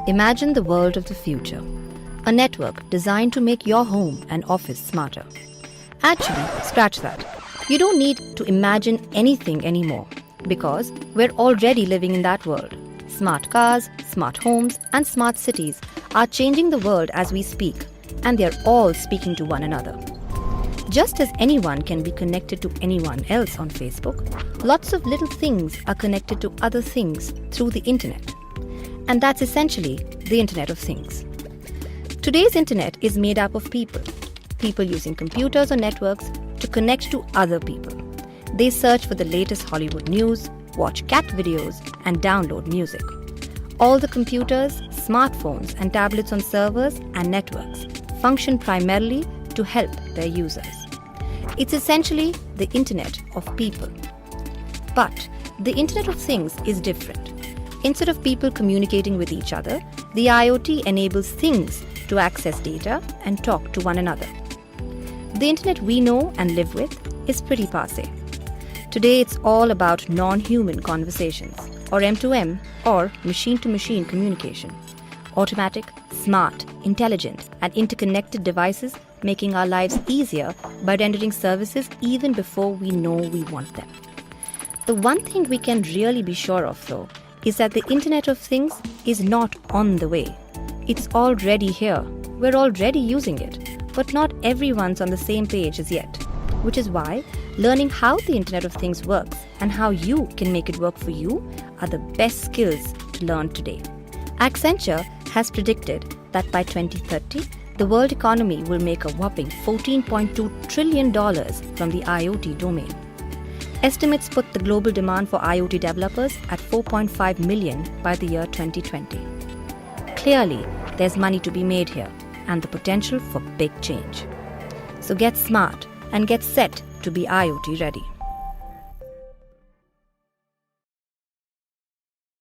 Imagine the world of the future. A network designed to make your home and office smarter. Actually, scratch that. You don't need to imagine anything anymore because we're already living in that world. Smart cars, smart homes, and smart cities are changing the world as we speak, and they're all speaking to one another. Just as anyone can be connected to anyone else on Facebook, lots of little things are connected to other things through the internet. And that's essentially the Internet of Things. Today's internet is made up of people. People using computers or networks to connect to other people. They search for the latest Hollywood news, watch cat videos, and download music. All the computers, smartphones, and tablets on servers and networks function primarily to help their users. It's essentially the Internet of people. But the Internet of Things is different. Instead of people communicating with each other, the IoT enables things to access data and talk to one another. The Internet we know and live with is pretty passé. Today it's all about non-human conversations, or M2M, or machine-to-machine communication. Automatic, smart, intelligent, and interconnected devices making our lives easier by rendering services even before we know we want them. The one thing we can really be sure of, though, is that the Internet of Things is not on the way. It's already here. We're already using it, but not everyone's on the same page as yet, which is why learning how the Internet of Things works and how you can make it work for you are the best skills to learn today. Accenture has predicted that by 2030, the world economy will make a whopping $14.2 trillion from the IoT domain. Estimates put the global demand for IoT developers at 4.5 million by the year 2020. Clearly, there's money to be made here and the potential for big change. So get smart and get set to be IoT ready.